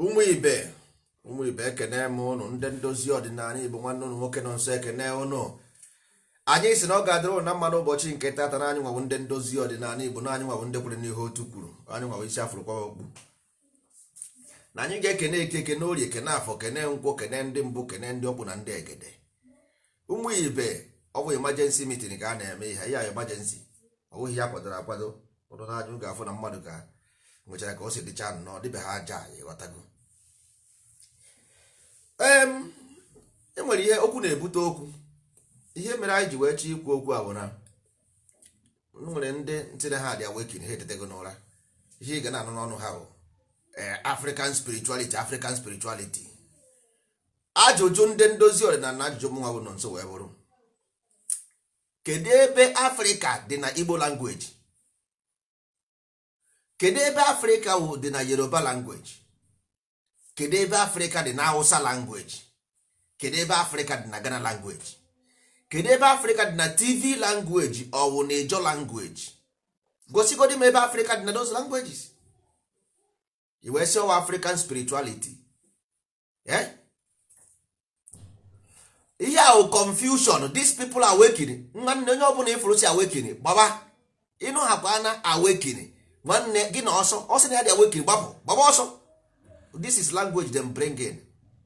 ụmụ ibe ekene m ụnụ ndị ndozi ọdịnala Igbo nwanne ụnụ nwoke nọ nso ekene ụnụ. Anyị si na ọ ga-adịrị ụnụ na mma n'ụbọchị nke tata na anyị nwawo ndị ndozi ọdịnala Igbo na anyị nwawo ndị kwere n'ihe otu kwuru, anyị nwawo isi afụrụ kwa okpu na anyị ga-ekene eke kene orie kene afọ kene nkwọ kene ndị mbụ kene ndị ọkpụ na ndị egede. Ụmụ ibe ọ bụ emergency meeting ka a na-eme ihe ya emergency, ọ bụghị ya kwadoro akwado. Ụdụ na ajụ ga-afụ na mmadụ ka nwechara ka o si dịcha nnọọ dịbe ha aja ịghọtago. Enwere ihe okwu na-ebute okwu. Ihe mere anyị ji wee chọọ ikwu okwu a bụ na nwere ndị ntịna ha dị awakening, ha etetego n'ụra. Ihe ị ga na-anụ n'ọnụ ha bụ African spirituality. Ajụjụ ndị ndozi ọdịnala na ajụjụ mụnwa bụ nọ nso wee bụrụ, kedu ebe Afrịka dị na Igbo language? Kedu ebe Afrịka dị na Yoruba language? Kedu ebe Afrịka dị na Hausa language? Kedu ebe Afrịka dị na Ghana language? Kedu ebe Afrịka dị na TV language ọ bụ na Ijaw language? Gosigodi m ebe Afrịka dị na those languages. I wee sị ọwa African spirituality. Ihe ahụ confusion. These people are awakening. Nwanne onye ọbụla ifuru si awakening gbaba. Ịnụ hakwa na awakening. Nwanne gị na ọsọ na ya dị awakening gbaba ọsọ. This is language them bring in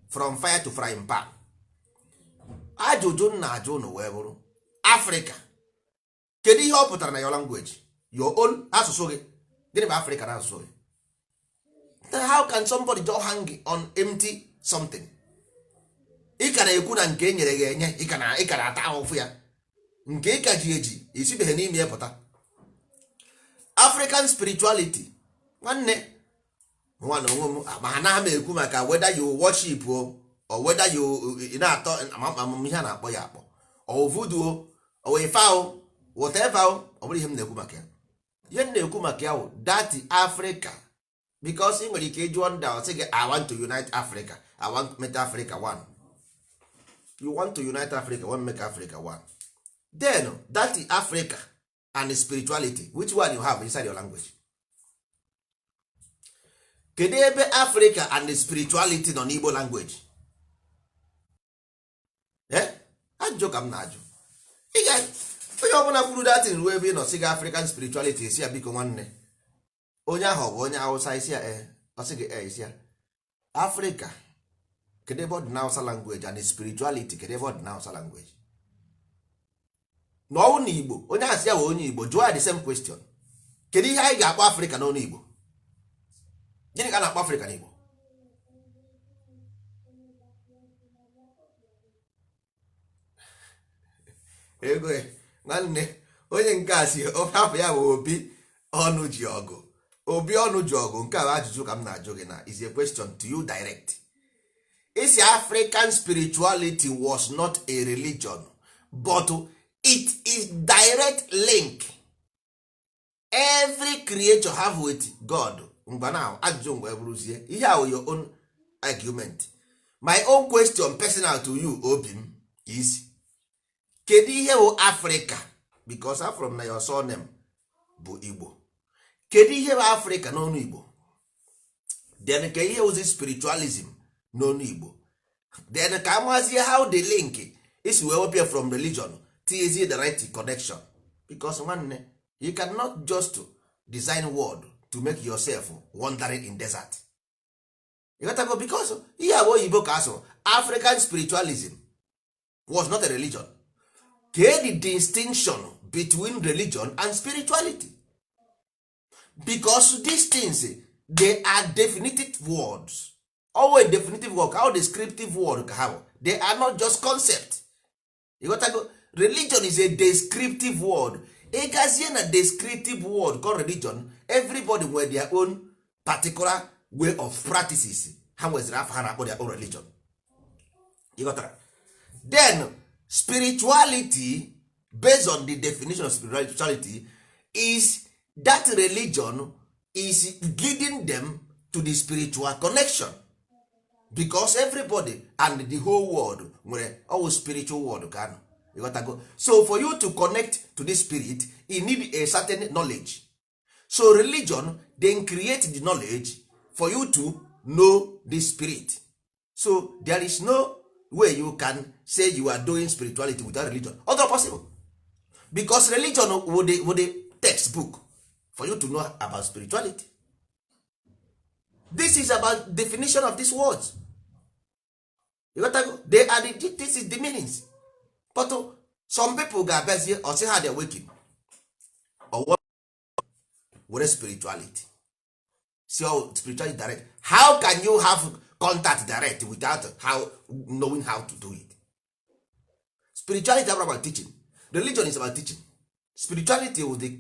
from fire to frying pan. Ajụjụ na ajụ ụnụ wee bụrụ, Africa, kedu ihe ọ pụtara na your language, your own asụsụ gị? Gịnị bụ Africa na asụsụ gị? Then how can somebody just hang on empty something? Ị ka na-ekwu na nke enyere gị enye, ị ka na-ata ahụfụ ya, nke ị ka ji eji esibeghị n'ime ya pụta. African spirituality nwanne nwanne onwe m ma ha na-ama ekwu maka whether you worship or whether you na-atọ amamihe a na-akpọ ya akpọ or voodoo or ife ahụ whatever ọ bụrụ ihe m na-ekwu maka ya. Ihe m na-ekwu maka ya bụ that Africa, because ị nwere ike ịjụọ ndị ahụ sị gị I want to unite Africa, I want to make Africa one. You want to unite Africa, want to make Africa one. Then that Africa and spirituality, which one you have inside your language? Kedu ebe Africa and spirituality nọ n'Igbo language? Ajụ ka m na-ajụ. Onye ọbụla kwuru datin ruo ebe ị nọ sị gị African spirituality, esi ya biko nwanne, onye ahụ ọ bụ onye Hausa, isi ya ọ sị gị isi ya Africa kedu ebe ọ dị na Hausa language and spirituality kedu ebe ọ dị na Hausa language? N'ọwụ na Igbo onye asị ya bụ onye Igbo, jụọ ya the same question. Kedu ihe anyị ga-akpọ Africa n'ọnụ Igbo? Gịnị ka a na-akpọ Africa n'Igbo? Ego nwanne onye nke a si hapụ ya bụ Obi ọnụ ji ọgụ. Obi ọnụ ji ọgụ. Nke a bụ ajụjụ ka m na-ajụ gị na is a question to you direct. Isi African spirituality was not a religion but it is direct link every creature have with God. Mgbe na ajụjụ mgbe bụrụzie ihe ahụ your own argument. My own question personal to you Obi m is, kedu ihe bụ Africa? Because I'm from na your surname bụ Igbo. Kedu ihe bụ Africa n'ọnụ Igbo? Then ka ihe ozi spiritualism n'ọnụ Igbo? Then ka amazie how the link is wee wepụ from religion tizie the right connection. Because nwanne, you cannot just design word to make yourself wandering in desert. You got to go, because ihe abụ oyibo ka asụ African spiritualism was not a religion. Get the distinction between religion and spirituality, because these things they are definitive words. Always definitive word, how descriptive word how they are not just concept. You got to go. Religion is a descriptive word. A Gazian descriptive word called religion. Everybody with their own particular way of practices. How was their own religion? You got that? Then spirituality, based on the definition of spirituality, is that religion is leading them to the spiritual connection, because everybody and the whole world nwere always spiritual world ka anọ. You got to go. So for you to connect to this spirit, you need a certain knowledge. So religion then create the knowledge for you to know the spirit. So there is no way you can say you are doing spirituality without religion. Other possible, because religion would the textbook for you to know about spirituality. This is about definition of these words. You got to go. They are this is the meanings. But some people ga-abịazie or say how they're waking or what with spirituality. So spirituality direct. How can you have contact direct without knowing how to do it? Spirituality is about teaching. Religion is about teaching. Spirituality is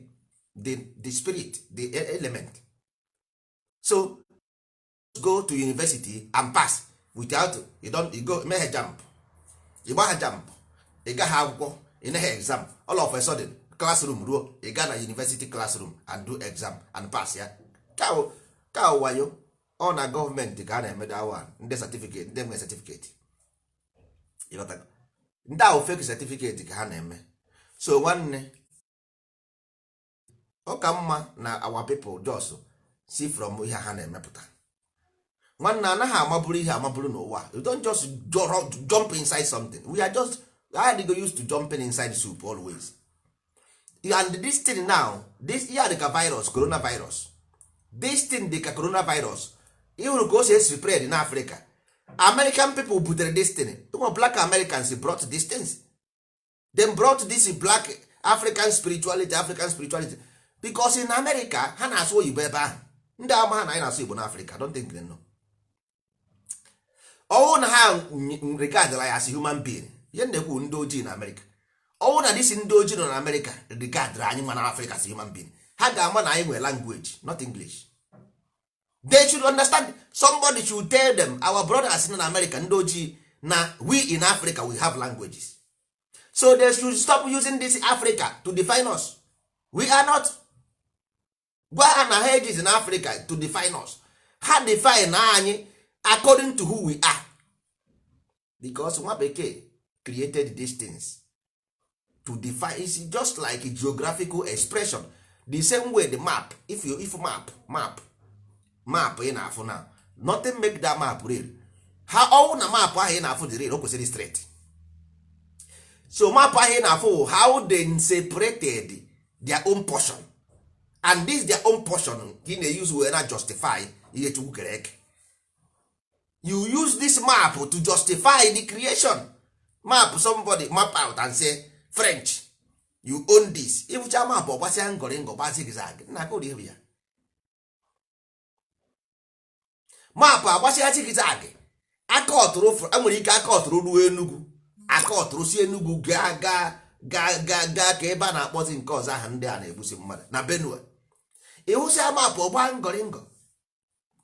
the spirit, the element. So go to university and pass without you go mee jump, you gba jump, ị gaghị akwụkwọ, ị naghị exam, all of a sudden classroom ruo, ị ga na university classroom and do exam and pass ya. Ka wayo ọ na gọọmenti ka a na-eme that one, ndị certificate, ndị nwe certificate. Ndị ahụ fake certificate ka ha na-eme. So nwanne ọ ka mma na our people just see from ihe ha na-emepụta. Nwanne anaghị amaburu ihe amaburu n'ụwa. You don't just jump inside something. We are just used to jumping inside soup always. And this thing now, this here the virus, coronavirus. This thing the coronavirus, even go say spread in Africa. American people butere this thing. Black Americans brought this things. They brought this black African spirituality, because in America ha na-asụ oyibo ebe ahụ. Ndị ama ha na anyị na-asụ Igbo n'Africa, don't think they know. Ọwụ na ha regard like as a human being. Ihe na-ekwu ndị ojii na America. Ọwụ na disi ndị ojii nọ na America regard anyị nwa na Africa as a human being. Ha ga-ama na anyị nwere language, not English. They should understand. Somebody should tell them, our brothers in America, ndị ojii, na we in Africa we have languages. So they should stop using this Africa to define us. We are not. Gwa ha na ha in Africa to define us. Ha define anyị according to who we are. Because nwa bekee created these things to define. It's just like a geographical expression. The same way the map, if map ị na-afụ now, nothing make that map real. Ha ọwụ na map ahụ ị na-afụ dị real, o kwesịrị straight. So map ahụ ị na-afụ how they separated their own portion, and this their own portion ị na-use were na justify ihe Chukwu kere eke. You use this map to justify the creation. Map, somebody map out and say French, you own this. Ịfụcha map ọgbasịa ngọrịngọ gbasị gịzag na aka ụdị ya. Map agbasịa zigzag, aka ọtụrụ enwere ike aka ọtụrụ ruo Enugu, aka ọtụrụ si Enugu gaa ka ebe a na-akpọzi nke ọzọ aha ndị a na-egbusi mmadụ na Benue. Ịhụsịa map ọgba ngọrịngọ,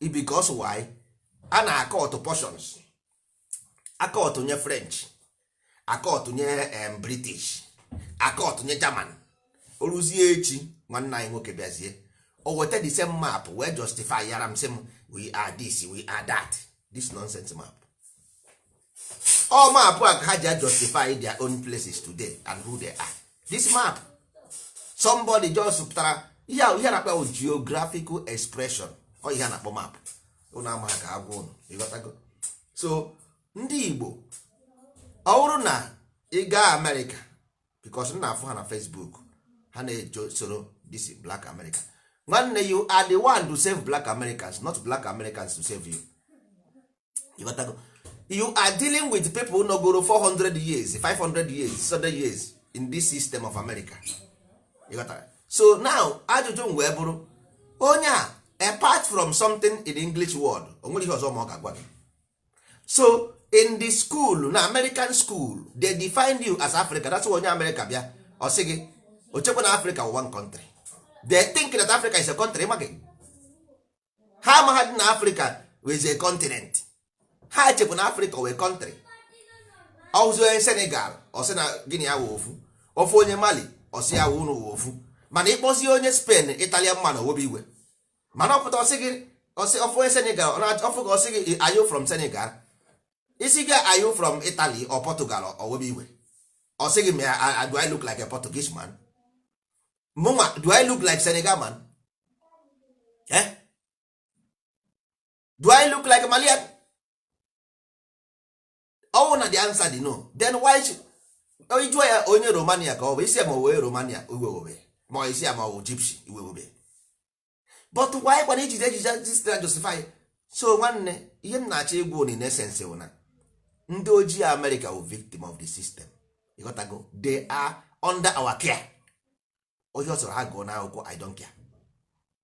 because why? A na-aka ọtụ portions, aka ọtụ nye French, aka ọtụ nye British, aka ọtụ nye German. Oruzie echi nwanne anyị nwoke bịazie o weta the same map wee justify yara m same we are this, we are that. This nonsense map. All map a ha ji justify their own places today and who they are. This map, somebody just pụtara ihe na-akpa geographical expression. Ọ ihe na-akpọ map. Ụnụ ama ka agwa ụnụ, ịghọtago? So ndị Igbo ọ bụrụ na ị gaa America, because nna afụ ha na Facebook, ha na-soro this black America. Nwanne, you are the one to save black Americans, not black Americans to save you. Ịghọtago? You are dealing with people who no go 400 years, 500 years, 600 years in this system of America. Ịghọtago? So now ajụjụ m wee bụrụ onye a, apart from something in the English word, onwere ihe ọzọ ma ọ ga-agwa gị. So in the school, na American school, they define you as Africa. That's why onye America bịa ọ sị gị o chekwa na Africa one country. They think that Africa is a country. Ha mahadum na Africa is a continent. Ha chekwa na Africa wee country. Ọzọ Senegal ọ sị na Guinea awụ ofu onye Mali ọ sị ya wụ unu ofu. Mana ịkpọzi onye Spain, Italian man owobe iwe. Mana ọpụta ọ sị gị ofu onye Senegal ọfụ ọ sị gị are you from Senegal? Isi gị are you from Italy or Portugal or owobe iwe? Ọ sị gị do I look like a Portuguese man? Mama, do I look like Senegal man? Do I look like a Malian? Ọwụ na the answer dị no, then why jụọ ya onye Romania ka ọ bụ isi ama wee Romania iwewobe ma isi ama wụ Gypsy iwewobe, but why kwana ijide ejije justify? So nwanne ihe m na-achọ egwu in essence bụ na ndị ojii America wụ victim of the system. You got to go, they are under our care. Onye ọ sọrọ ha gụọ n'akwụkwọ I don't care.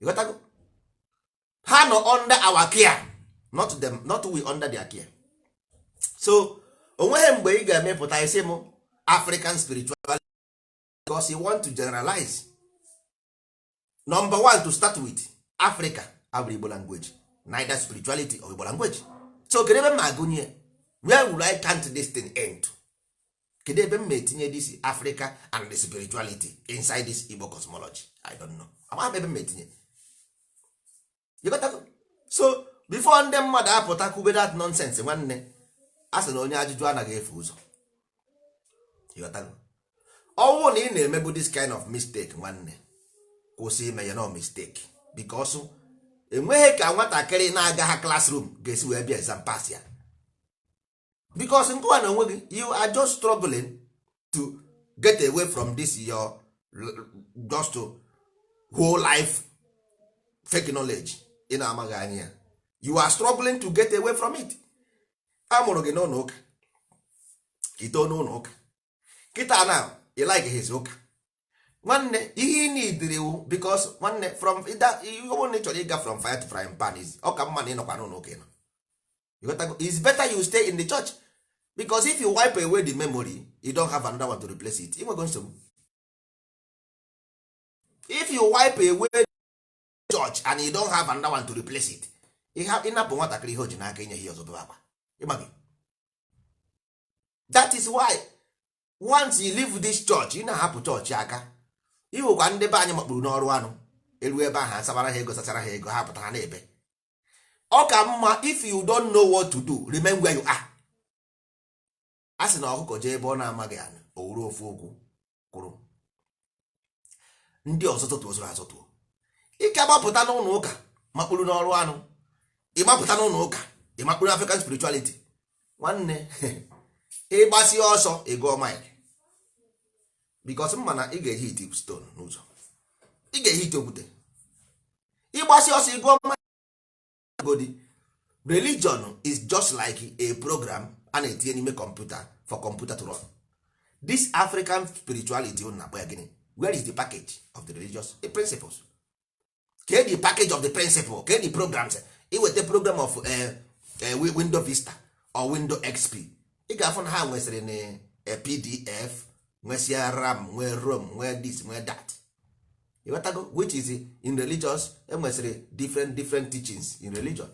You got to go, ha nọ under our care, not them, not we under their care. So onweghị mgbe ị ga-emepụta isi m African spirituality because you want to generalize. Number one, to start with, Africa abụrụ Igbo language, neither spirituality or Igbo language. So kedu ebe m agụnye, where will I count this thing end? Kedu ebe m etinye this Africa and the spirituality inside this Igbo cosmology? I don't know. Ama ebe m etinye. You got to. So before ndị mmadụ apụta kwube that nonsense, nwanne a sị na onye ajụjụ anaghị efe ụzọ. Ọnwụ na ị na-emebu this kind of mistake, nwanne kwụsị ime ya no mistake, because enweghị ka nwatakịrị na-aga ha classroom ga-esi wee bịa exam pass ya, because nkụwa na onwe gị you are just struggling to get away from this your just to whole life fake knowledge ị na-amaghị anya ya. You are struggling to get away from it. Amụrụ gị n'ụlọ ụka, ito n'ụlọ ụka, kịta na you like his ụka, nwanne ihe ị na-idiriwu because nwanne from onye chọrọ ịga from fire to frying pan is ọ ka mma na ịnọkwa n'ụlọ ụka ịnọ. It's better you stay in the church, because if you wipe away the memory you don't have another one to replace it. Inwego nsogbu. If you wipe away the church and you don't have another one to replace it, ịnapụ nwatakịrị ihe o ji n'aka inye ihe ọzọ bụ akwa. That is why once you leave this church, ị na-ahapụ chọọchị aka, ihụkwa ndị be anyị makpuru n'ọrụ anụ eru ebe ahụ asabara ha ego, sachara ha ego, ha pụta ha na-ebe. Ọ ka mma if you don't know what to do, remain where you are. A sị na ọkụkọ jee ebe ọ na-amaghị anụ o wuru ofu okwu kwụrụ, ndị ọzọ tụtụ ozuru azọtụo. Ike agbapụta n'ụlọ ụka makpuru n'ọrụ anụ, ịgbapụta n'ụlọ ụka ịmakpuru African spirituality, nwanne ịgbasi ọsọ ịgụọ mile, because mma na ị ga-ehi ite stone n'ụzọ, ị ga-ehi ite okwute, ịgbasi ọsọ ịgụọ mile. Religion is just like a program a na-etinye n'ime computer for computer to run. This African spirituality na-akpọ ya gịnị? Where is the package of the religious principles? Ke the package of the principle, ke the programs. Iwete program of Windows Vista or Windows XP, ị ga-afụ na ha nwesịrị na PDF, nwesịa RAM, nwee ROM, nwee this, nwee that. Ịghọtago? Which is in religious, enwesịrị different teachings in religion.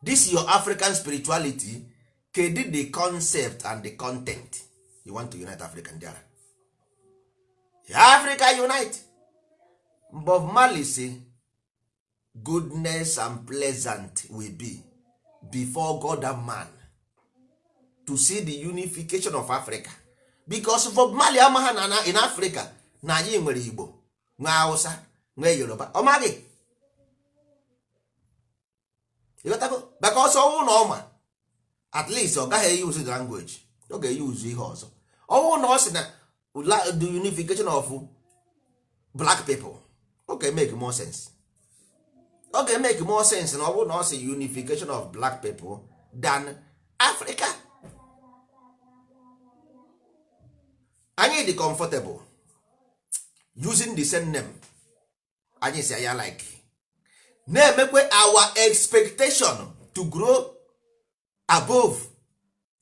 This your African spirituality, kedu the concept and the content you want to unite Africa and Dara. Africa unite. Bob Marley say goodness and pleasant will be before God and man to see the unification of Africa, because Bob Marley amaha na in Africa na anyị nwere Igbo, nwe Hausa, nwe Yoruba, ọ maghị. Because ọnwụ na ọma at least ọ gaghị use the language, ọ ga-use ihe ọzọ. Ọnwụ na ọ sị na the unification of black people, okay, make more sense. Okay, make more sense na ọ bụrụ na ọ sị unification of black people than Africa. Anyị dị comfortable using the same name, anyị si ya like na-emekwe our expectation to grow above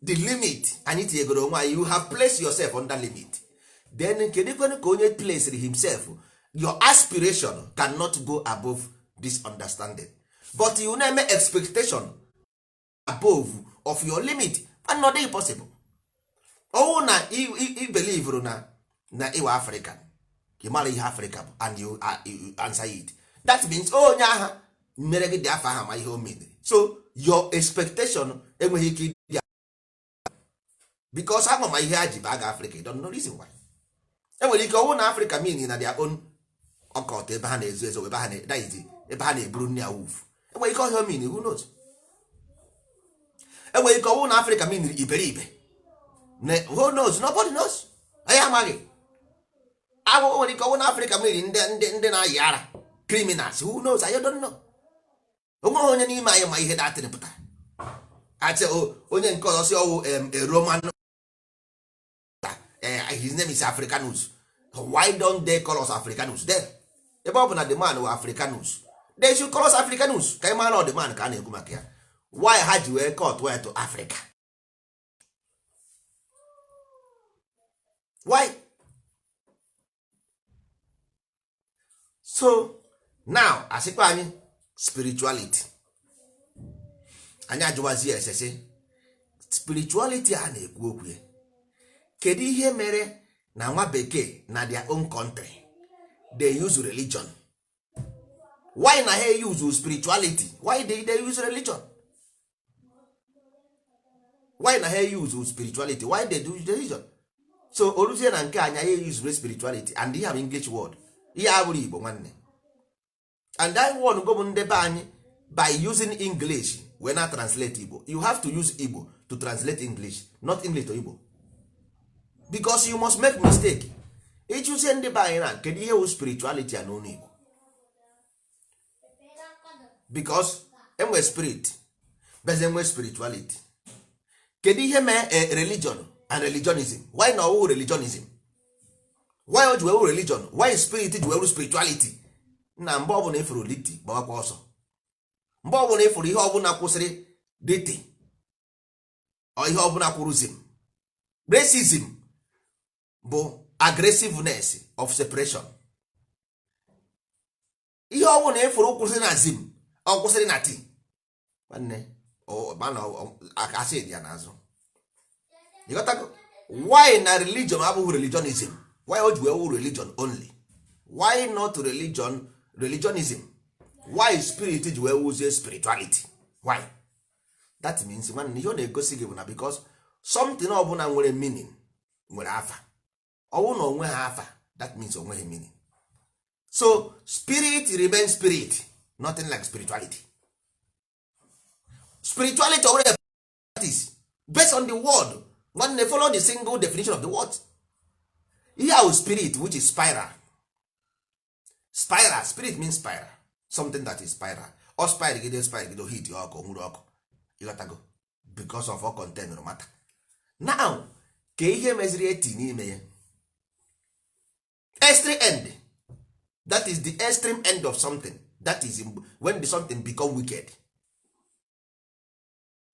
the limit anyị tinyegoro onwe anyị. You have placed yourself under limit, then kedikwen ka onye placed himself, your aspiration cannot go above this understanding, but you na-eme expectation above of your limit, and not possible. Ọwụ na I believe na ịwa African, you mara ihe Africa and you answer it, that means onye aha mere gị dị afọ aha ma ihe o mere. So your expectation enweghị ike ịdị, because ama ma ihe ha ji baga Africa, you don't know reason why. Enwere ike ọwụ na Africa mean na their own ọkọt ebe ha na-ezo ezo, ebe ha na-eburu nne ya wuf, enwere ike ọhịa mean who knows. Enwere ike ọwụ na Africa mean iberibe, who knows, nobody knows. Anyị amaghị. Agwụ nwere ike ọwụ na Africa mean ndị na-ayị ara, criminals, who knows, I don't know. Onweghị onye n'ime anyị ma ihe datịrị pụtara. Achị onye nke ọzọ si ọwụ a Roman, his name is Africanus. Why don't they call us Africanus then? Ebe ọ bụ na the man were Africanus, they should call us Africanus. Ka ị mara ọ the man ka a na-ekwu maka ya. Why ha ji wee cut way to Africa? Why? So now asịkwa anyị spirituality, anyị ajụwazi esese spirituality a na-ekwu okwu ya. Kedu ihe mere na nwa bekee na their own country they use religion? Why na ha use spirituality? Why they use religion? Why na ha use spirituality? Why they do religion? So oruzie na nke anya ha use spirituality and ihe have English word, ihe abụrụ Igbo nwanne. And that word go bụ ndebe anyị by using English when I translate Igbo. You have to use Igbo to translate English, not English to Igbo, because you must make mistake. Ichuzie ndebe anyị na kedu ihe wụ spirituality a n'onu Igbo, because enwe spirit beze enwe spirituality. Kedu ihe mee religion and religionism? Why na ọwụ religionism? Why o ji wee religion? Why spirit ji wee spirituality? Na mgbe ọbụla ifuru liti gbawakwa ọsọ, mgbe ọbụla ifuru ihe ọbụla kwụsịrị diti ọ ihe ọbụla kwụrụzim. Racism bụ aggressiveness of separation. Ihe ọbụla ifuru kwụsịrị na zim ọ kwụsịrị na ti nwanne mana akasị dị ya n'azụ. Why na religion abụghị religionism? Why o ji wee wụ religion only? Why not religionism? Why spirit ji wee wuzie spirituality? Why? That means nwanne ihe ọ na-egosi gị bụ na because something ọbụla nwere meaning nwere afa. Ọwụ na onwe ha afa, that means onweghị meaning. So spirit remains spirit, nothing like spirituality. Spirituality already practice based on the word. When they follow the single definition of the word. Here is spirit, which is spiral. Spiral, spirit means spiral. Something that is spiral. Or spiral gido heat ọkụ nwụrụ ọkụ. You got to go because of all content no matter. Now, ka ihe meziri eti n'ime ya. Extreme end. That is the extreme end of something. That is when the something become wicked.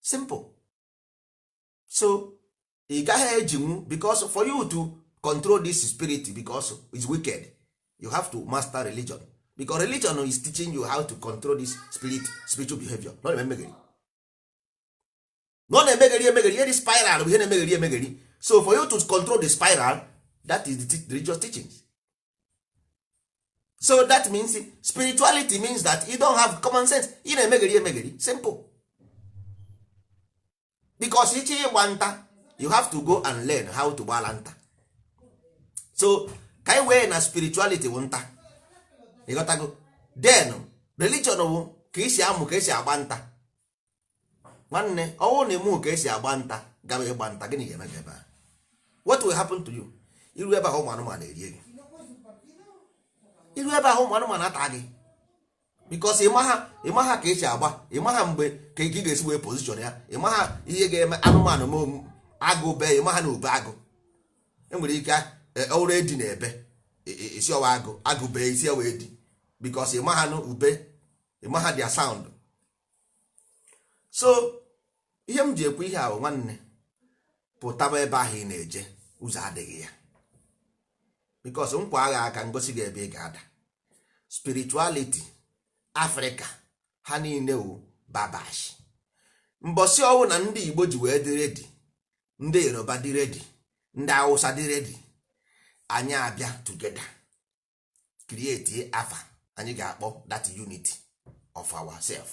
Simple. So ị gaghị ejinwu, because for you to control this spirit because it's wicked, you have to master religion, because religion is teaching you how to control this spiritual behavior. Not emegeri here the spiral bụ ihe na-emegeri emegeri. So for you to control the spiral, that is the religious teachings. So that means spirituality means that you don't have common sense. Ị na-emegeri emegeri, simple. Because iche ịgba nta, you have to go and learn how to gba nta. So ka anyị wee na spirituality bụ nta, ịghọtago? Then religion bụ ka isi amụ ka esi agba nta. Nwanne ọwụ na emu ka esi agba nta gaba ịgba nta, gịnị ga-eme ebe a? What will happen to you? Iru ebe ahụ ụmụ anụmanụ erie gị, iru ebe ahụ ụmụ anụmanụ ata gị, because ịmaha ka esi agba, ịmaha mgbe ka ị ga-esi wee position ya, ịmaha ihe ga-eme anụmanụ ma agụ bee, ịmaha na ube agụ enwere ike ọrụ edi na ebe isi ọwa agụ bee isi ọwa edi, because ịmaha na ube, ịmaha their sound. So ihe m ji ekwu ihe ahụ nwanne, pụtaba ebe ahụ ị na-eje ụzọ adịghị ya, because nkwa agha aka ngosi gị ebe ị ga-ada. Spirituality Africa ha niile wụ babash. Mbọsị ọwụ na ndị Igbo ji wee dị redi, ndị Yoruba dị redi, ndị Hausa dị redi, anyị abịa together create afa anyị ga-akpọ that unity of ourselves.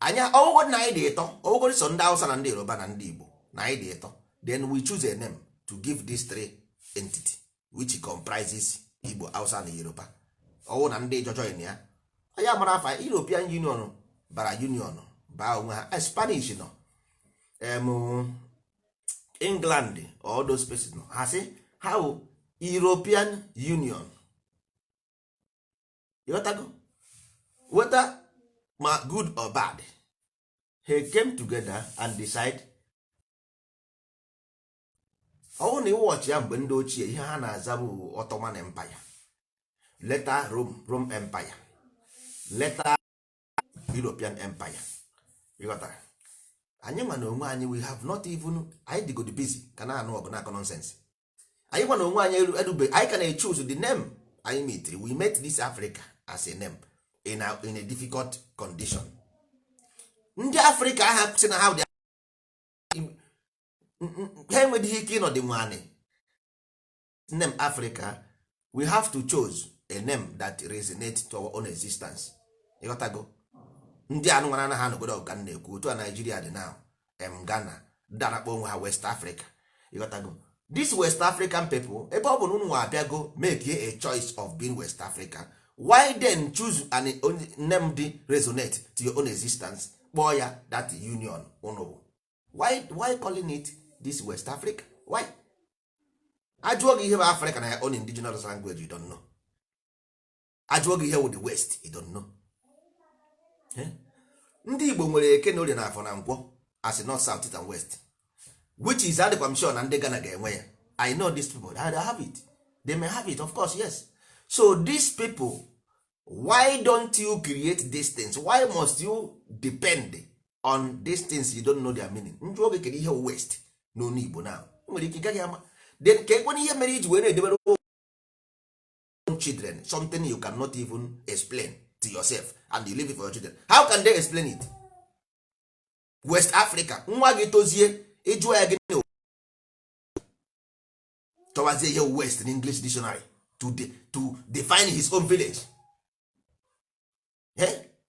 Anyị ọwụgod na anyị dị ịtọ, ọwụgod so ndị Hausa na ndị Yoruba na ndị Igbo na anyị dị ịtọ, then we choose a name to give these three entity which comprises Igbo, Hausa na Yoruba. Ọwụ na ndị join ya, anyị amara afa European Union bara union baa onwe ha. Spanish nọ, England, all those places nọ, ha sị how European Union. ịghọtago, whether ma good or bad, he came together and decide. Ọ na watch ya mgbe ndị ochie ihe ha na-aza bụ Ottoman Empire, later Rome Empire, later European Empire. ịghọtara, anyị nwa na onwe anyị, we have not even, anyị dịgodi busy ka na anụ ọgụ na-akọ nonsense. Anyị nwa na onwe anyị edube, anyị can choose the name anyị metri. We met this Africa as a name in a difficult condition. Ndị Africa aha si na ha ha enweghị ike ịnọdụ nwanne name Africa. We have to choose a name that resonates to our own existence. ịghọtago, ndị anụ nwara ha n'obodo ọga na-ekwu otu a Nigeria dị now, Ghana darakpọ onwe ha West Africa. ịghọtago, this West African people, ebe ọ bụ na unu abịago make a choice of being West Africa, why then choose an name dị resonate to your own existence, kpọọ ya that union unu? Why calling it this West Africa? Why? Ajụọ gị ihe bụ Africa na ya own indigenous language, you don't know. Ajụọ gị ihe bụ the West, you don't know. Ndị Igbo nwere eke na orie na afọ na nkwọ as North, South, East and West, which is adịkwa m sure na ndị Ghana ga-enwe ya. I know these people, they have it, they may have it, of course, yes. So these people, why don't you create these things? Why must you depend on these things you don't know their meaning? Njụ oge kere ihe West n'onu Igbo na nwere ike gaghị ama. Then ka ekwe ihe mere iji wee na-edebere children something you cannot even explain to yourself and you leave it for your children. How can they explain it? West Africa, nwa gị tozie ịjụọ ya gịnị tọwazie ihe West in English dictionary to define his own village.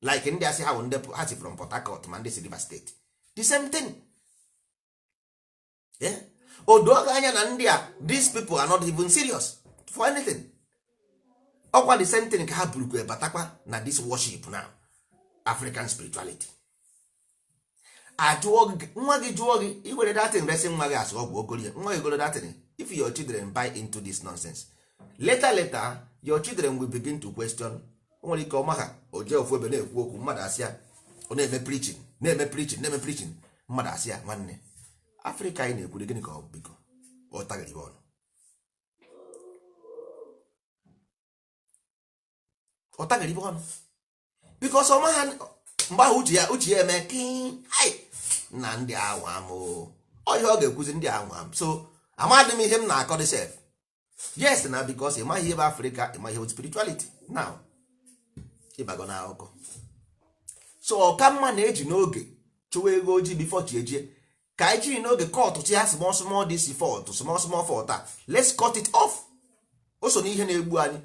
Like ndị asị ha si from Port Harcourt ma ndị si Rivers State, the same thing. Odoga anya na ndị a, these people are not even serious for anything. Ọkwa the same thing ka ha burukwe batakwa na this worship now, African spirituality. Nwa gị jụọ gị iwere datin resi nwa gị asụ ọgwụ ogolie, nwa gị goro datin. If your children buy into this nonsense, later your children will begin to question. Nwere ike ọma ha oje ofu ebe na-ekwu okwu, mmadụ asịa ọ na-eme preaching, mmadụ asịa nwanne Africa anyị na-ekwuru gịnị ka ọ biko ọ taghịrị ọnụ. Ọ taghịrị ọnụ because ọma ha mgbe ahụ uche ya eme na ndị anwam ọ ihe ọ ga-ekwuzi ndị anwam. So amadị m ihe m na-akọ dị sef, yes na because ị maghị ihe bụ Africa, ị maghị ihe bụ spirituality now ịbago na akụkọ. So ọka mma na-eji n'oge chụwa ego ojii before chi ejie, ka anyị jiri n'oge kọtụ chi ha small this fault, small fault a, let's cut it off. O so n'ihe na-egbu anyị,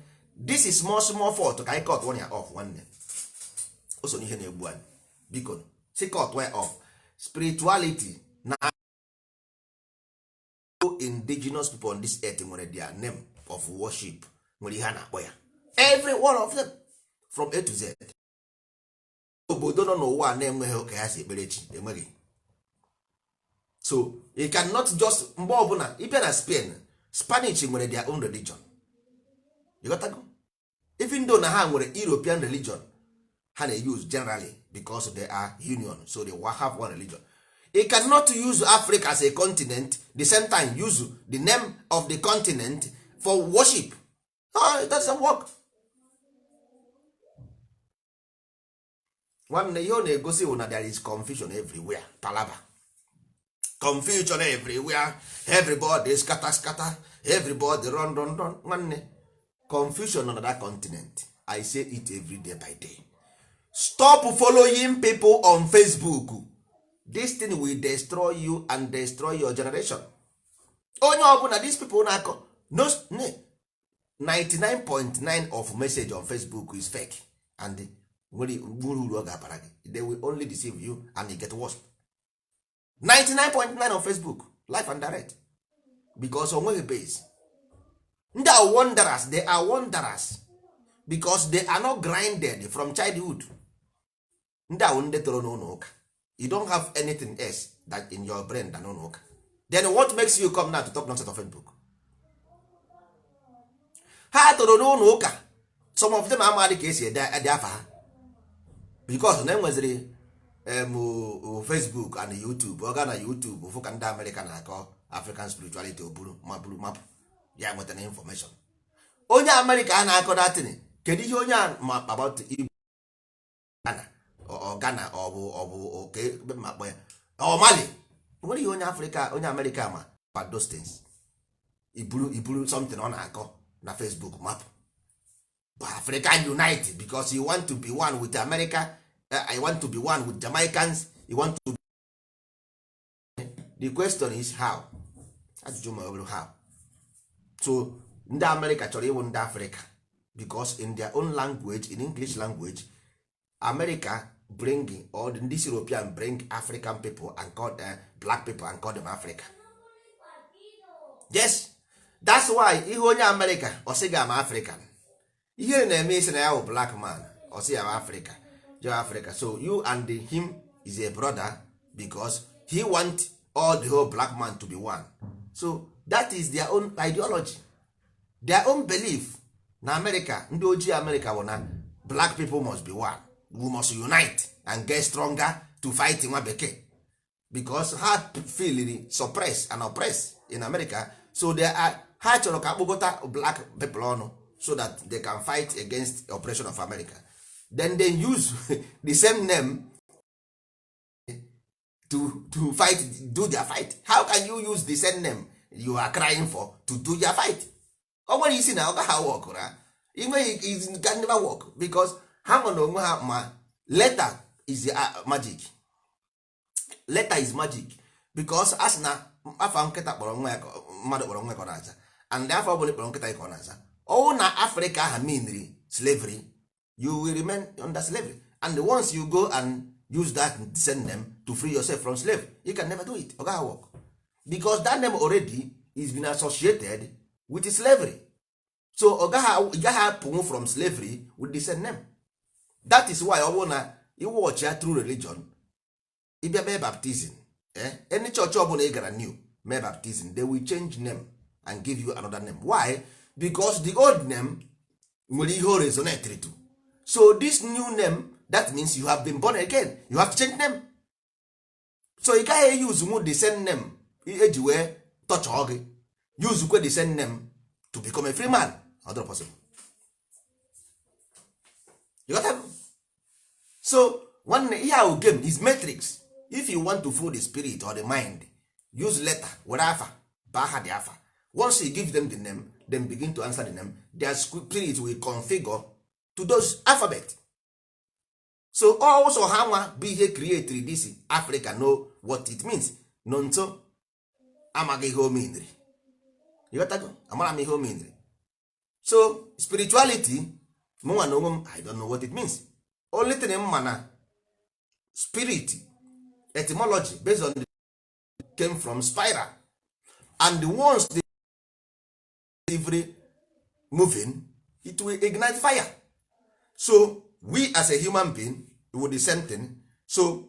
this is small fault, ka anyị cut one ya off nwanne. O so n'ihe na-egbu anyị, biko si cut one off. Spirituality na indigenous people on this earth nwere their name of worship, nwere ihe a na-akpọ ya, every one of them from A to Z. Obodo nọ n'ụwa na-enweghị ụka ya si ekpere chi, enweghị. So you cannot just mgbe ọbụla ịbịa na Spain, Spanish nwere their own religion, you got to go. Even though na ha nwere European religion ha na-use generally because they are union, so they will have one religion. You cannot use Africa as a continent the same time use the name of the continent for worship. No, it doesn't work. Nwanne ihe ọ na-egosi bụ na there is confusion everywhere, palava, confusion everywhere, everybody scatter, everybody run. Nwanne, confusion on that continent, I say it every day by day. Stop following people on Facebook. This thing will destroy you and destroy your generation. Onye ọbụla these people na-akọ no 99.9 of message on Facebook is fake and they will only deceive you and it get worse. 99.9 on Facebook live and direct, because onweghị base. They are wanderers because they are not grinded from childhood. ndị ahụ ndị toro n'ụlọ ụka. You don't have anything else that in your brain than ụlọ ụka. Then what makes you come now to talk nonsense of Facebook? Ha toro n'ụlọ ụka, some of them amadị ka esi ede afa ha, because na enweziri Facebook and YouTube. Ọ gaa na YouTube fụ ka ndị America na-akọ African spirituality, oburu mapụrụ mapụ ya nwetara information. Onye America a na-akọ datin, kedu ihe onye about Ghana ọ bụ oke makpọ ya ọ Mali? Nwere ihe onye Africa onye America ma about those things. Iburu something ọ na-akọ na Facebook map. But African unite because you want to be one with America. I want to be one with Jamaicans. You want to be... The question is how. Ajụjụ ma ọ bụrụ how. So ndị America chọrọ ịwụ ndị Africa because in their own language, in English language, America bring, or this European bring African people and call black people and call them Africa. Yes, that's why ihe onye America ọ sị ga ama African. Ihe na-eme isi na ya bụ black man ọ sị ya Africa. Africa. So you and him is a brother because he want all the whole black man to be one. So that is their own ideology, their own belief. Na America, ndị ojii America bụ na black people must be one. We must unite and get stronger to fight nwa bekee because ha feel suppressed and oppressed in America. So they are, ha chọrọ ka akpọkọta black people ọnụ so that they can fight against oppression of America. Then they use the same name to fight, do their fight. How can you use the same name you are crying for to do your fight? Ọ nwere isi na ọ gaghị work ra. It can never work because ha nọ n'onwe ha ma letter is magic. Letter is magic because as na afa nkịta kpọrọ nwa ya mmadụ kpọrọ nwa ya ka ọ na-aza, and afọ ọbụla kpọrọ nkịta ka ọ na-aza. Ọwụ na Africa ha meanri slavery, you will remain under slavery, and once you go and use that and send them to free yourself from slave, you can never do it. It can't work because that name already is been associated with slavery. So you gaghị apụ from slavery with the same name. That is why ọ bụrụ na you watch ya through religion, ịbịa mee baptism, any church ọbụla ị gara new mee baptism, they will change name and give you another name. Why? Because the old name nwere ihe o resonate to. So this new name, that means you have been born again. You have to change name. So you can't use the same name eji wee touch gị, use the same name to become a free man. How do possible? You got that? So one here game is matrix. If you want to fool the spirit or the mind, use letter whatever baha the alpha. Once you give them the name, then begin to answer the name, their spirit will configure to those alphabet. So also ha nwa bụ ihe create this Africa know what it means. No nso amaghị ihe o meanri. Ịghọtago? Amara m ihe o meanri. So spirituality mụnwa na onwe m, I don't know what it means. Only thing m ma na spirit etymology based on the came from spiral, and once the delivery moving, it will ignite fire. So we as a human being do the same thing. So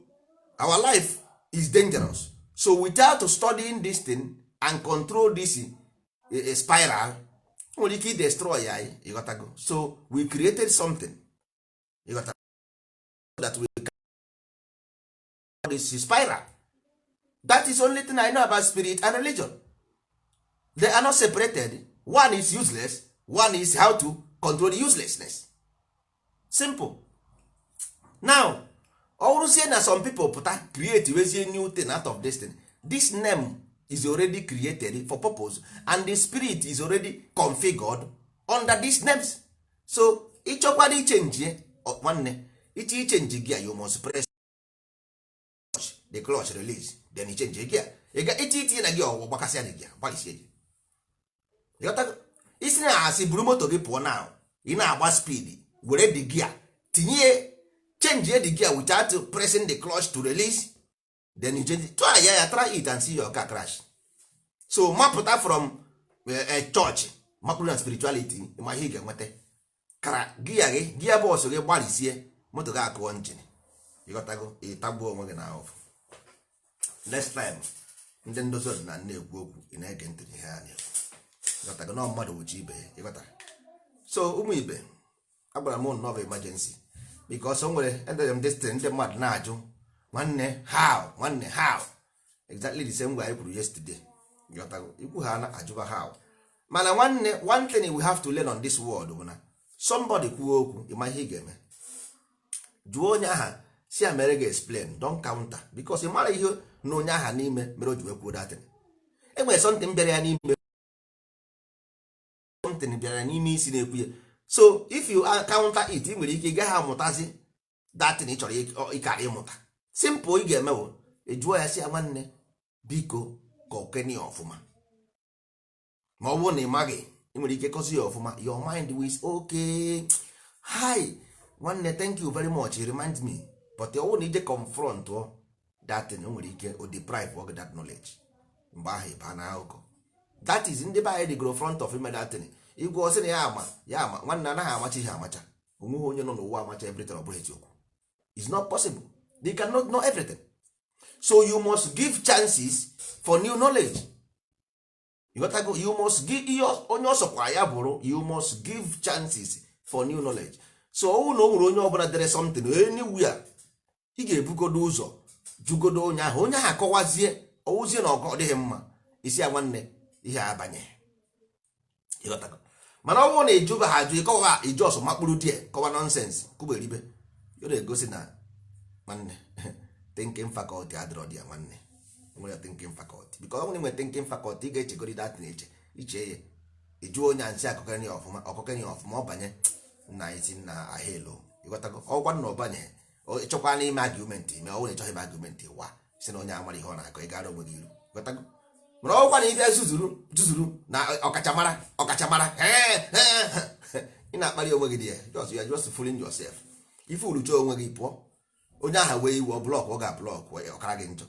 our life is dangerous. So without studying this thing and control this spiral, nwere ike destroy ya. You got to go. So we created something, you got to that we can this spiral. That is only thing I know about spirit and religion. They are not separated. One is useless, one is how to control the uselessness. Simple. Now ọwụrụzie na some people pụta create wezie new thing out of this thing. This name is already created for purpose, and the spirit is already configured under these names. So ịchọkwara ichenji nwanne, iche ichenji gear, you must press the clutch release, then ichenji gear. Iche na gear ọgbakasịa the gear gbalisie. Isi na asị buru moto gị pụọ now, ị na-agba speed, were the gear tinye, change the gear without pressing the clutch to release, then you change it. Try it and see your car crash. So mapụta from a church mapụta na spirituality, ma ihe ga-enweta kara gear gị, gear box gị gbalisie, moto gị akụọ njin. ịghọtago ịtagbuo onwe gị na ahụfụ. Next time ndị ndozi ọdịnala na-ekwu okwu ị na-ege ntị ihe ha na-ekwu, ịghọtago na mmadụ wuchi ibe ya, ịghọtara. So ụmụ ibe, agbara m ụnụ of emergency because o nwere edere m destin ndị mmadụ na-ajụ nwanne how exactly the same way I kwuru yesterday, ịghọtago ikwu ha na-ajụba how. Mana nwanne, one thing we have to learn on this world bụ na somebody kwuo okwu ịma ihe ị ga-eme, jụọ onye aha si ya mere ga-explain, don counter, because ị mara ihe na onye aha n'ime mere o ji wee kwuo datin. Enwere something bịara ya n'ime, something bịara n'ime isi na-ekwu ya. So if you counter it, ị nwere ike ị gaghị amụtazi datin ị chọrọ ịkara ịmụta. Simple ị ga-eme bụ ejụọ ya si ya nwanne biko ka okenie ọfụma, ma ọ bụrụ na ị maghị ị nwere ike kọzi ya ọfụma, your mind is okay, hi nwanne thank you very much, it reminds me. But ọ bụrụ na ije confront that thing, o nwere ike o deprive of that knowledge. Mgbe ahụ ịba na akụkọ, that is ndị be anyị dị front of ime that thing. Igwe ọsị na ya ama nwanne anaghị amacha ihe amacha, onweghị onye nọ n'ụwa amacha everything, ọ bụrụ eziokwu. It's not possible, they cannot know everything. So you must give chances for new knowledge. You must give onye ọsọkwa ya bụrụ, you must give chances for new knowledge. So ọwụ na o nwere onye ọbụla dere something anywhere, ị ga-ebugodo ụzọ jugodo onye ahụ akọwazie ọwụzie na ọgọ dịghị mma, isi ya nwanne ihe abanye. Mana ọ bụrụ na ịjụba ha ajụ ịkọwa ije ọsọ makpụrụ die kọwa nonsense kuberibe, yo na-egosi na nwanne thinking faculty adịrọ dị ya nwanne, nwere thinking faculty, because ọ nwere thinking faculty ị ga-echegori dat na-eche iche ya ịjụ onye ansị akọkọrọ ọfụma ọ banye na isi na ahelo, ịghọtago ọkwa na ọbanye ịchọkwa n'ime argument ime, ọ bụrụ ịchọghị ime argument wa si na onye amara ihe ọ na-akọ ị gara onwe gị iru, ịghọtago. Mana ọkwa na ịbịa zuzuru na ọkachamara ị na-akparị onwe gị dị ya, just fooling yourself. Ife urucha onwe gị pụọ, onye aha wee iwe blọk, ọ ga-blọk ọkara gị njọ,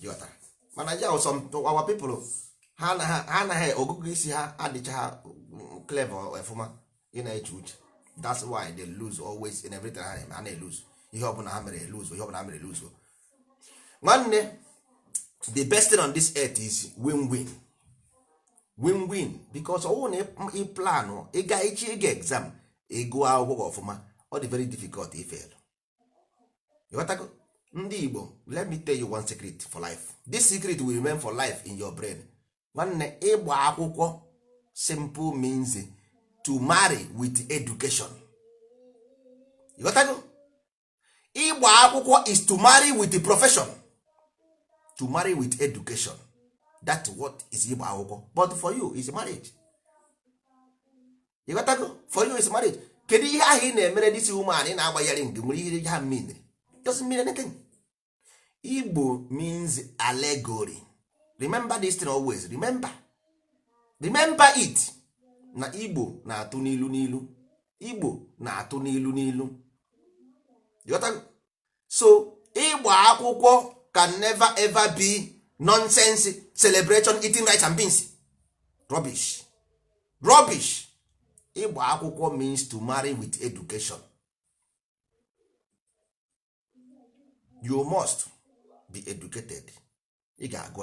ịghọtara. Mana ya our people ha anaghị ọgụgụ isi ha adịcha ha clever ọfụma, ị na-eche uche. That's why they lose always in everything ha na-elose. Ihe ọbụla ha mere lose, ihe ọbụla ha mere lose. Nwanne, the best thing on this earth is win-win. Win-win, because ọwụ na ị plan ịga exam ịgụ akwụkwọ ọfụma, ọ dị very difficult ifail. Ịghọtago? Ndị Igbo, let me tell you one secret for life. This secret will remain for life in your brain. Nwanne, ịgba akwụkwọ simple means to marry with education. Ịghọtago? Ịgba akwụkwọ is to marry with the profession, to marry with education. That's what is ịgba akwụkwọ. But for you is marriage. Ịghọtago? For you is marriage. Kedu ihe ahụ ị na-emere disi woman ị na-agbaghara nke nwere ihe ha mean? Doesn't mean anything. Igbo means allegory. Remember this thing always. Remember it. Na Igbo na-atụ n'ilu. Igbo na-atụ n'ilu. So ịgba akwụkwọ can never ever be nonsense celebration eating rice and beans. Rubbish. Ịgba akwụkwọ means to marry with education. You must be educated. Ị ga-agụ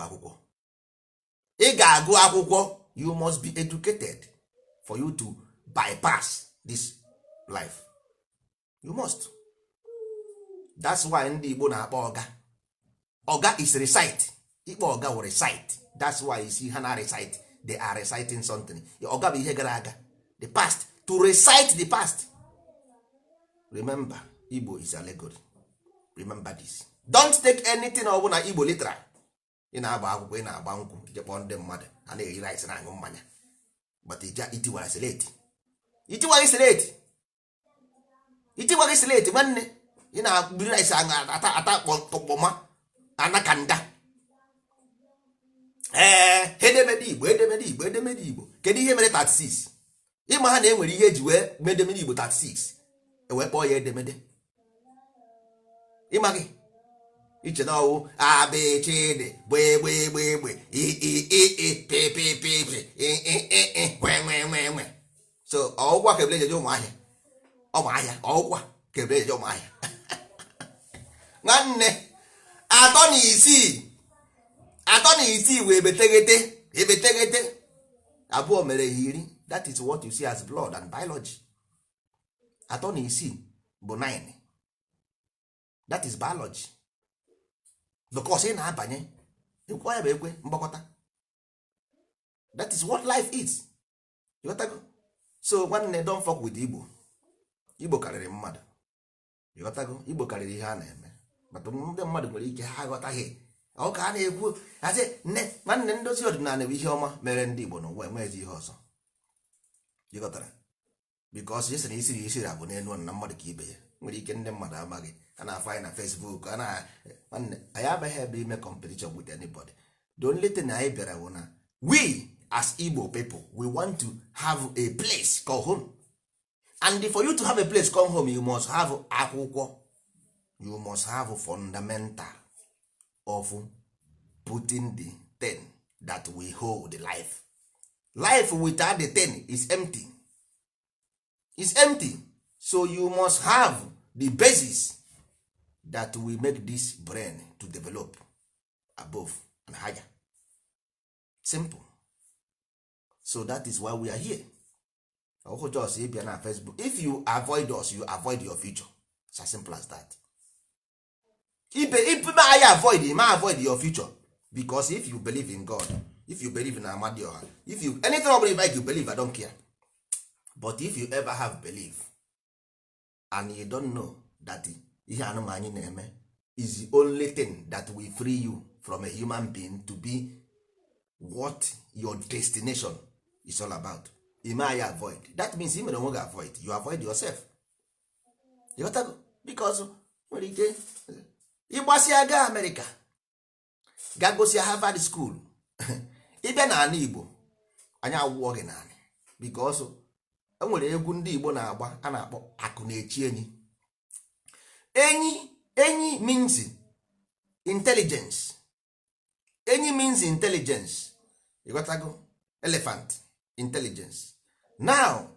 akwụkwọ. You must be educated for you to bypass this life. You must. That's why ndị Igbo na-akpọ Oga is recite. Ikpọ Oga will recite. That's why you see ha na recite. They are reciting something. Oga bụ ihe gara aga. The past. To recite the past. Remember, Igbo is allegory. Remember this. Don't take anything ọ bụla Igbo literal. Ị na-agba akwụkwọ, ị na-agba nkwụ, ije kpọọ ndị mmadụ, a na-eri rice na aṅụ mmanya. But itiwara seleti. Itiwara seleti nwanne. Ị na-agbiri rice ata kpọma anakanda. Edemede Igbo. Kedu ihe mere 36? Ịma ha na-enwere ihe eji wee medemede Igbo 36. Ewee kpọọ ya edemede. Ịma gị iche na ọwụ abechede gbegbe pepepepe so ọgwụkwa kebere ejeje ụmụahịa ọgwụkwa kebere ejeje ụmụahịa nwanne 36 wee ebeteghete abụọ mere ihe iri. That is what you see as blood and biology. 36 bụ 9. That is biology. Because ị na-abanye ekwe ya bụ ekwe mgbakọta. That is what life is. You got to go. So nwanne don't fuck with Igbo. Igbo karịrị mmadụ. You got to go. Igbo karịrị ihe a na-eme. But ndị mmadụ nwere ike ha aghọtaghị. Ọ ka a na-ekwu asị nwanne ndozi ọdịnala bụ ihe ọma mere ndị Igbo n'ụwa enweghị ihe ọzọ. You got to go. Because isi na isiri abụ n'elu na mmadụ ka ibe ya. Nwere ike ndị mmadụ amaghị. A na-afọ anyị na Facebook. Nwanne anyị abaghị ebe ime competition with anybody. The only thing anyị bịara bụ na we as Igbo people, we want to have a place called home. And for you to have a place called home, you must have akwụkwọ. You must have fundamental of putting the thing that we hold the life. Life without the thing is empty. It's empty. So you must have the basis that will make this brain to develop above and higher. Simple. So that is why we are here. Just if you're not Facebook, if you avoid us, you avoid your future. It's as simple as that. If I avoid your future, because if you believe in God, if you believe in Amadioha, if you anything about you believe, I don't care. But if you ever have belief and you don't know that is the only thing that will free you from a human being to be what your destination is all about. You may avoid. That means you don't avoid. You avoid yourself. You got to go. Because when you get Igbo America, gagosi Harvard School. Ibe na ana Igbo, anya awụọ gị naanị. Because enwere egwu ndị Igbo na-agba a na-akpọ akụ na-echi enyi. Enyi means intelligence. Enyi means intelligence. You got to go. Elephant, intelligence. Now,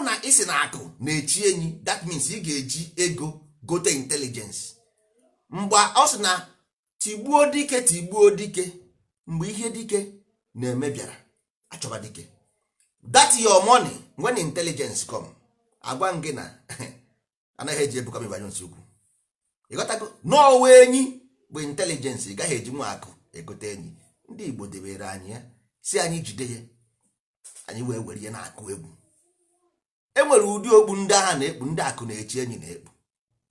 na isi na akụ na-echi enyi, that means ị ga-eji ego gote intelligence. Mgbe ọ sị na tigbuo dike mgbe ihe dike na-eme bịara achọba dike. That your money when intelligence come. Agwa gị na anaghị eji ebuka m ibanye nsogbu. Ịghọtago? N'ọwa enyi bụ intelligence, ị gaghị eji nwa akụ egote enyi. Ndị Igbo debere anyị ya si anyị jide ya, anyị wee were ya na-akụ egwu. Enwere ụdị ogbu ndị agha na-ekpu, ndị akụ na-echi enyi na-ekpu.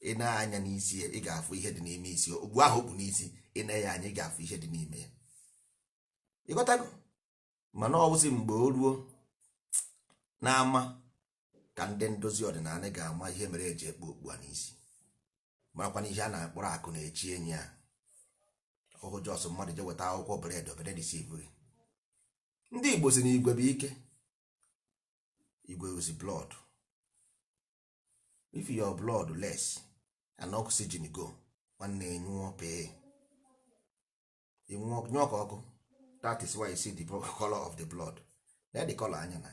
Ị na-anya n'isi ya, ị ga-afụ ihe dị n'ime isi. Ogbu ahụ okpu n'isi, ị na-ya anya, ị ga-afụ ihe dị n'ime ya. Ịghọtago? Mana ọ bụzi mgbe o ruo n'ama ka ndị ndozi ọdịnala ga-ama ihe mere eji ekpu okpu a n'isi, marakwana ihe a na-akpọrọ akụ na-echi enyi ya. Ọhụ jọs mmadụ je weta akwụkwọ bred deceive. Ndị Igbo si na igwe bụ ike. Igwe is blood. If your blood less and oxygen go, nwanne nyụọ pee. Nyụọ ka ọkụ. That is why you see the color of the blood. Let the color anya na.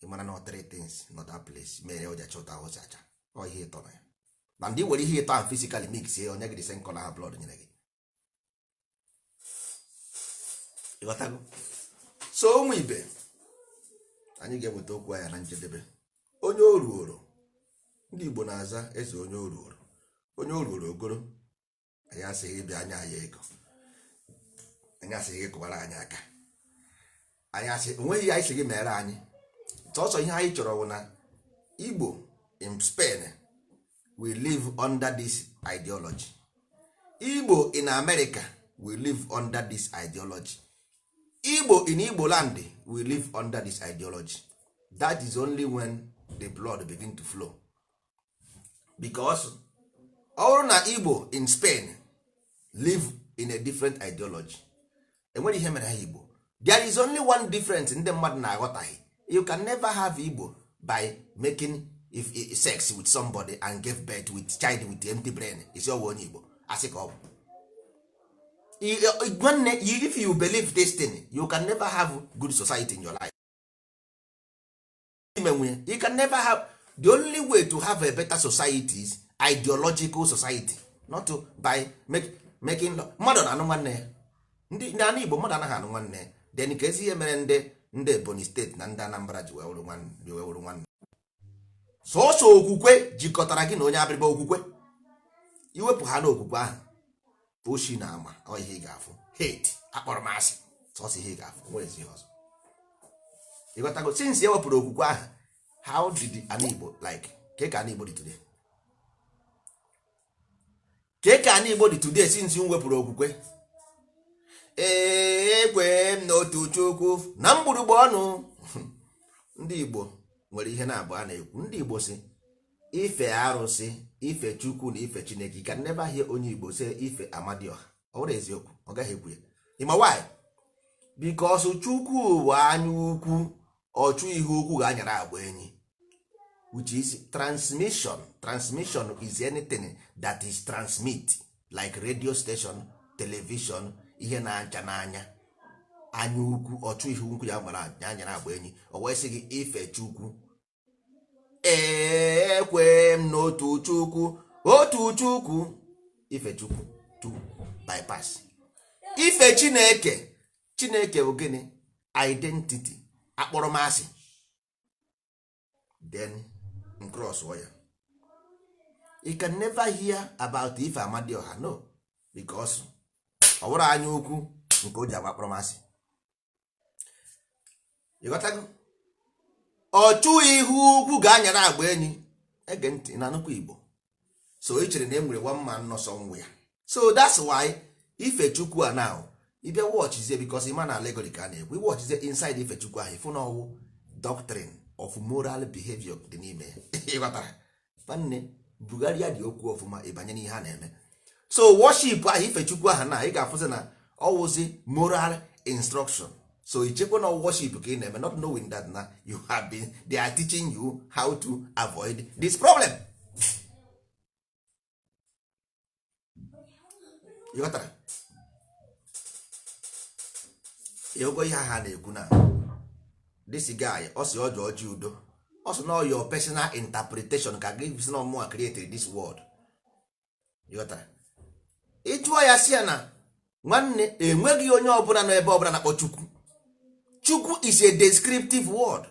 You mana know three things, not that place. Mere oja chota osacha. Or ihe to na. Na ndị were ihe to physically mix here, onye the same color have blood nyere gị. You got to go. So ụmụ ibe, anyị ga-eweta okwu anya na njedebe. Onye oruoro, ndị Igbo na-aza eze onye oruoro. Onye oruoro ogoro, anyị asịghị ịbịa anya anyị ego. Anyị asịghị ịkụbara anyị aka. Anyị asị onweghị ya isi gị mere anyị. Sọsọ ihe anyị chọrọ bụ na Igbo in Spain we live under this ideology. Igbo in America we live under this ideology. Igbo in Igbo land we live under this ideology. That is only when the blood begin to flow. Because all na Igbo in Spain live in a different ideology. Enwere ihe mere ha Igbo. There is only one difference ndị mmadụ na-aghọtaghị. You can never have Igbo by making sex with somebody and give birth with child with empty brain. Is your one Igbo. Asị ka ọ bụ. If you believe this thing, you can never have good society in your life. You can never have. The only way to have a better society is ideological society. not by making law. Mmadụ na-anụ nwanne ya. Ndị ana Igbo mmadụ anaghị anụ nwanne ya. Then ka ezi ihe mere ndị Ebonyi steeti na ndị Anambra ji wee wụrụ nwanne. Sọsọ okwukwe jikọtara gị na onye abịrịba okwukwe. Iwepụ ha n'okwukwe ahụ, oshi na ama ọ ihe ị ga-afụ. Hate, akpọrọ m asị, sọsọ ihe ị ga-afụ, nwere ezi ọzọ. Ịghọtago, since e wepụrụ okwukwe ahụ, how did an Igbo like ka an Igbo dị today? Ka an Igbo dị today since m wepụrụ okwukwe? Ekwe m n'otu Chukwu na mgbụrụgba ọnụ. Ndị Igbo nwere ihe na-abụ a na-ekwu. Ndị Igbo si ife arụsị, ife Chukwu na ife Chineke. You can never hear onye Igbo say ife Amadioha. Ọ bụrụ eziokwu, ọ gaghị ekwu ya. Ịma why? Because Chukwu bụ anya ukwu, ọchụ ihe ukwu ga-anyara agba enyi, which is transmission. Transmission is anything that is transmit, like radio station, television, ihe na-acha n'anya. Anya ukwu, ọchụ ihe ukwu ya gbara anyara agba enyi. O wee sị gị ife Chukwu. Ekwe m n'otu Chukwu, otu Chukwu, ife Chukwu to bypass. Ife Chineke, Chineke bụ gịnị? Identity, akpọrọmasị. Then cross ya. You can never hear about ife Amadioha, no, because ọ bụrụ anya ukwu nke o ji agba akpọrọmasị. Ịghọtago? Ọchụ ihu ukwu ga-anyara agba enyi. Ege ntị na nnukwu Igbo. So ị chere na enwere one man nọ somewhere. So that's why ife Chukwu a now, if you watch is because ịma na allegory ka na-ekwu, watch is inside ife Chukwu ahụ, ifu na ọwụ doctrine of moral behavior dị n'ime. Ịghọtara? Nwanne Bulgaria dị okwu ọfụma ịbanye n'ihe a na-eme. So worship ahụ ife Chukwu ahụ na ị ga-afụzi na ọwụzi moral instruction. So ichekwa na worship ka ị na-eme, not knowing that na you have been, they are teaching you how to avoid this problem. Ịghọtara? Ịghọgo ihe ha na-ekwu na this guy ọ sị ọjọọ ọjị udo, ọ sị na your personal interpretation ka gị si na ọmụa created this world. Ịghọtara? Ịjụọ ya si ya na nwanne enweghị onye ọbụla nọ ebe ọbụla na-akpọ Chukwu. Chukwu is a descriptive word.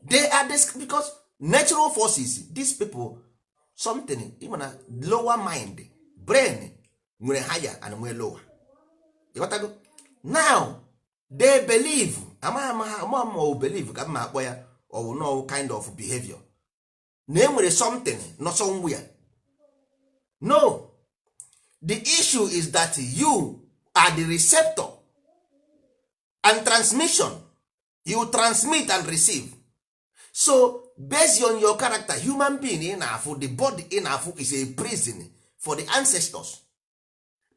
They are because natural forces, these people, something, even a lower mind, brain, nwere higher and nwere lower. You got to go? Now, they believe, ama believe ka mma akpọ ya or no kind of behavior. Na enwere something, not somewhere. No. The issue is that you are the receptor. And transmission, you transmit and receive. So based on your character, human being in Afu, the body in Afu is a prison for the ancestors.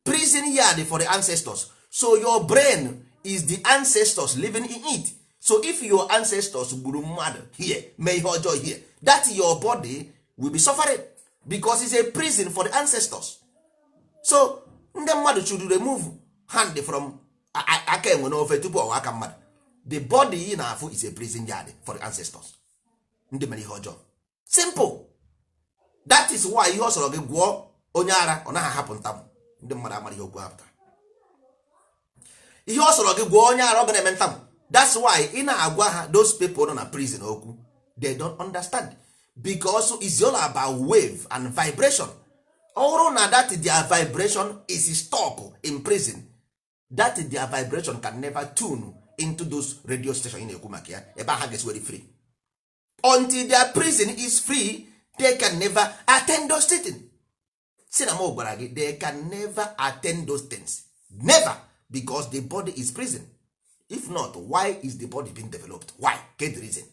Prison yard for the ancestors. So your brain is the ancestors living in it. So if your ancestors gburu mmadụ here, may ọjọọ here, that your body will be suffering because it's a prison for the ancestors. So ndị mmadụ should remove hand from aka enwe n'ofe tupu ọwa aka mmadụ. The body ị na-afụ is a prison yard for the ancestors. Ndị mere ihe ọjọọ. Simple. That is why ihe ọ sọrọ gị gwụọ onye ara ọ naghị ahapụ ntamụ. Ndị mmadụ amara ihe okwu hapụtara. Ihe ọ sọrọ gị gwụọ onye ara ọ ga na-eme ntamụ. That's why ị na-agwa ha those people nọ na prison okwu. They don't understand because it's all about wave and vibration. Ọ bụrụ na that their vibration is stuck in prison, that their vibration can never tune into those radio stations ị na-ekwu maka ya ebe ha gets very free. Until their prison is free, they can never attend those things. Si na m gwara gị, they can never attend those things. Never, because the body is prison. If not, why is the body being developed? Why? Get the reason.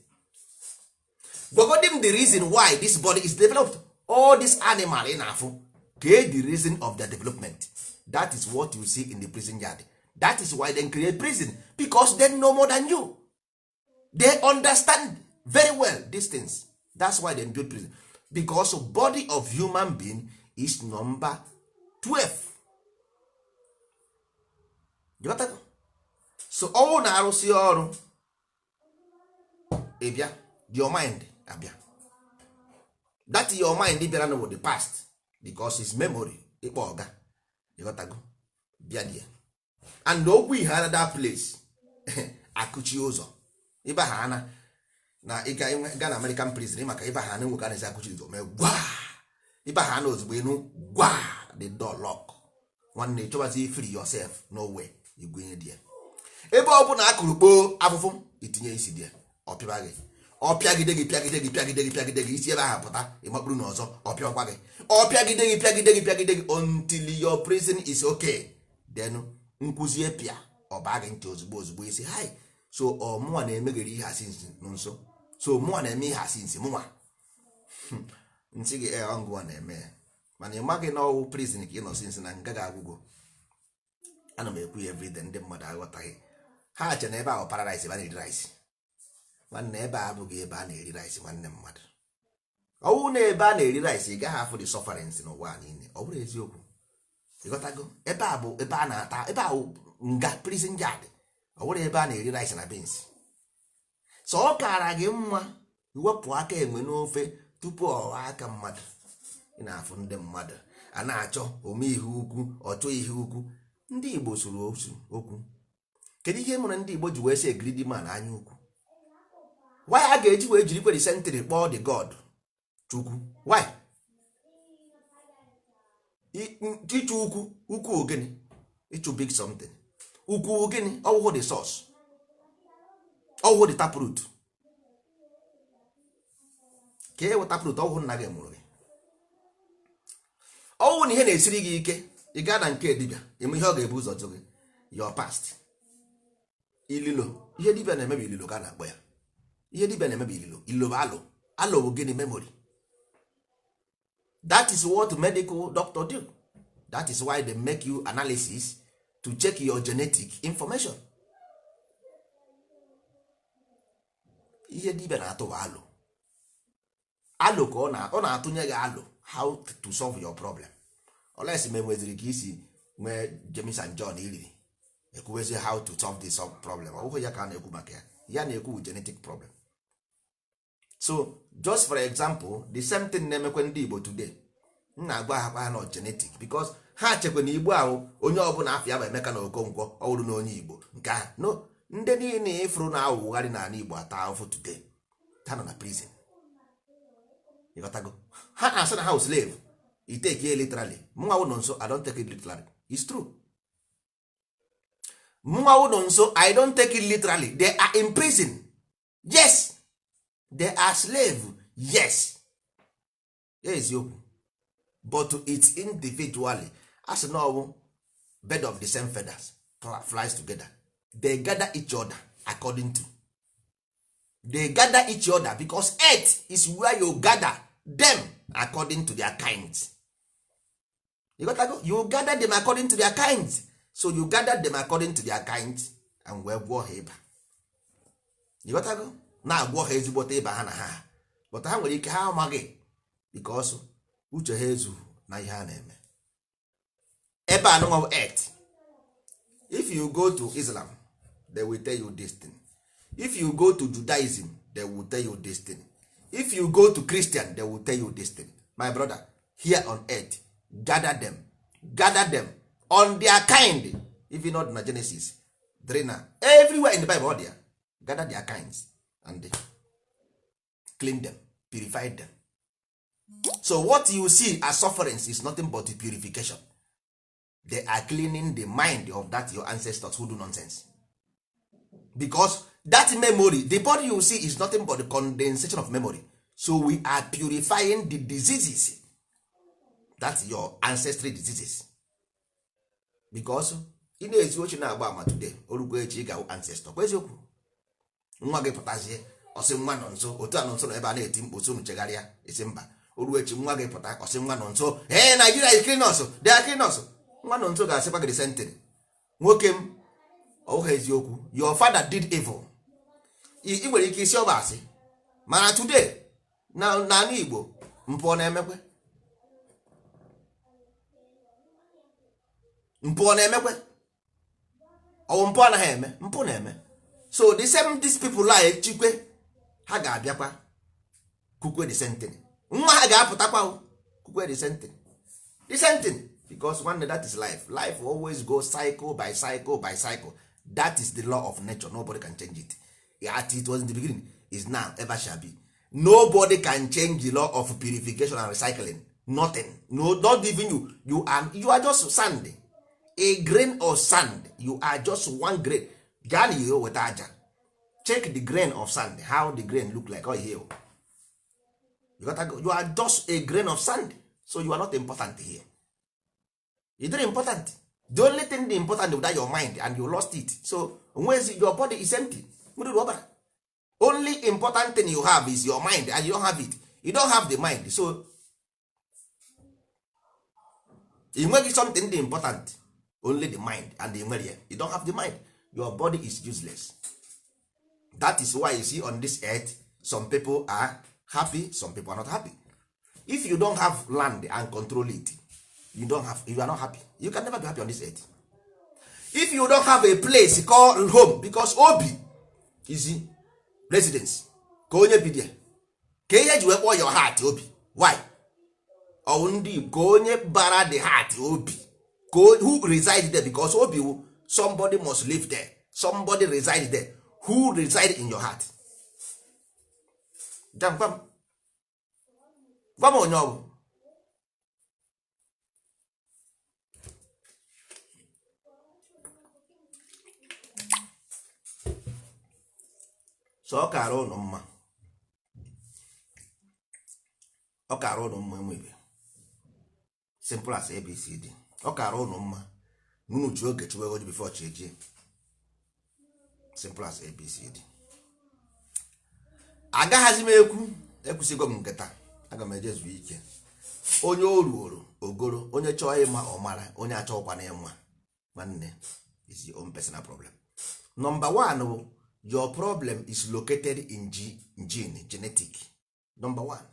Forgetting the reason why this body is developed. All this animal in Afu, get the reason of their development. That is what you see in the prison yard. That is why they create prison, because they know more than you. They understand very well these things. That's why they build prison. Because body of human being is number 12. You got that? So all na-arụsị ọrụ ịbịa your mind abịa. That your mind bịara with the past because his memory ịkpọ ọga ịghọtago bịa die and okwu ihe another place akụchi ụzọ ịba ha na ịga na American prison maka ịba ha na nwoke anaghị akụchi ụzọ mee gwa ịba ha na ozugbo enu gwa the door lock nwanne chọbazi free yourself no way igwenye die ebe ọ bụ na akụrụ kpoo afụfụ itinye isi die ọpịba gị ọpịagide gị isi ebe ahụ pụta ịmakpụrụ n'ọzọ ọpịakwa gị ọpịagide gị until your prison is okay then nkwụzie pịa ọba gị ntị ozugbo isi hi so mụnwa na-emeghere ihe asị nso so mụnwa na-eme ihe asị nsị mụnwa nsị gị ngụwa na-eme ya mana ị maghị na ọwụ prison ka ị nọ sinsi na nga ga-agwụgwọ ana m ekwu ya everyday ndị mmadụ aghọtaghị ha che na ebe ahụ paradise ebe a na-eri rice nwanne ebe a abụghị ebe a na-eri rice nwanne mmadụ ọwụ na ebe a na-eri rice ị gaghị afụ the sufferance n'ụwa niile ọ bụrụ eziokwu ịghọtago ebe a bụ ebe a na-ata ebe ahụ nga prison yard ọ bụrụ ebe a na-eri rice na beans so ọ kara gị mma iwepụ aka enwe n'ofe tupu ọwa aka mmadụ ị na-afụ ndị mmadụ a na-achọ ome ihe ukwu ọchọ ihe ukwu ndị Igbo soro osu okwu kedu ihe mere ndị Igbo ji wee sị greedy man anya ukwu why a ga-eji wee jiri kwere sentry kpọọ the god chukwu why ịchụ ukwu ogene ịchụ big something ukwu ogene ọwụhụ the source ọwụhụ the taproot ka e weta taproot ọwụhụ nna gị mụrụ gị ọwụhụ na ihe na-esiri gị ike ị gaa na nke dibịa eme ihe ọ ga-ebu ụzọ jụ gị your past ililo ihe dibịa na-emebi ililo ka a na-akpọ ya ihe dibịa na-emebi ililo bụ alụ bụ gịnị memory that is what medical doctor do that is why they make you analysis to check your genetic information ihe dibịa na-atụ bụ alụ ka ọ na-atụnye gị alụ how to solve your problem unless ma enweziri ka isi nwee James and John iriri ekwuwezi how to solve this problem ọ bụghị ya ka a na-ekwu maka ya na-ekwu genetic problem. So just for example the same thing na-emekwe ndị Igbo today m na-agwa ha na genetic because ha chekwa na Igbo ahụ onye ọbụla afọ ya bụ Emeka na Okonkwo ọ bụrụ na onye Igbo nke ahụ no ndị niile ịfụrụ na awụgharị n'ala Igbo ata ahụfụ today ha nọ na prison ịghọtago ha na-asị na ha slave you take it literally mụnwa wụ nọ nso I don't take it literally it's true mụnwa wụ nọ nso I don't take it literally they are in prison yes they are slave yes eziokwu but it's individually as no bird of the same feathers flies together they gather each other according to they gather each other because earth is where you gather them according to their kinds. You got to go? You gather them according to their kinds. So you gather them according to their kinds and wee gwọọ ha ịba. You got to go? Na-agwọ ha ezigbote ịba ha na ha but ha nwere ike ha amaghị because uche ha ezu na ihe ha na-eme ebe a nụnwa earth. If you go to Islam they will tell you this thing. If you go to Judaism they will tell you this thing. If you go to Christian they will tell you this thing. My brother, here on earth gather them on their kind. If you not na Genesis Drina everywhere in the Bible there gather their kinds and clean them, purify them. So what you see as sufferance is nothing but the purification. They are cleaning the mind of that your ancestors who do nonsense. Because that memory, the body you see is nothing but the condensation of memory. So we are purifying the diseases. That's your ancestry diseases. Because ị na-ezi oche na-agba ama today orugbo echi ị ga ancestor kwa eziokwu nwa gị pụtazie ọsị nwa nọ nso otu a nọ nso na ebe a na-eti mkpu so nchegharịa isi mba oruo echi nwa gị pụta ọsị nwa nọ nso Nigeria is clean us they are clean us nwa nọ nso ga-asịkwa gị sentry nwoke m ọwụghị eziokwu your father did evil. Ị nwere ike isi ọba asị mana today na n'ala Igbo mpụ na-emekwe ọwụ mpụ anaghị eme mpụ na-eme. So the same these people like chikwe ha ga-abịakwa kukwe the same thing nwa ha ga-apụtakwa kukwe the same thing the same thing, because one day that is life always goes cycle by cycle by cycle. That is the law of nature, nobody can change it. At it was in the beginning, is now, ever shall be. Nobody can change the law of purification and recycling. Nothing. No, not even you. You are just sand. A grain of sand. You are just one grain. Gani yo with aja. Check the grain of sand. How the grain look like. Oh here. You are just a grain of sand. So you are not important here. You're not important. The only thing the important is that your mind, and you lost it. So when your body is empty. Only important thing you have is your mind, and you don't have it. You don't have the mind. So you make something the important. Only the mind and the media. You don't have the mind. Your body is useless. That is why you see on this earth, some people are happy, some people are not happy. If you don't have land and control it, you are not happy. You can never be happy on this earth. If you don't have a place called home, because obi is residence, ka onye bi there, ka ihe ji wekpọ your heart obi. Why? Ndị ka onye bara the heart obi, who resides there, because obi, somebody must live there, somebody resides there. Who reside in your heart? Gwa m onye ọ bụ. So ọ kara ụnụ mma, ọ kara ụnụ mma enwebe simple as ABCD. Ọ kara ụnụ mma n'unu ji oge chụwa ego before chi ejie. Simple as ABCD. Agaghazi m ekwusigo m nketa, aga m ejezu ike. Onye oruoro ogoro, onye chọọ ịma ọmara, onye achọkwa na ịma nwanne is your own personal problem. Number one, your problem is located in gene, genetic. Number one.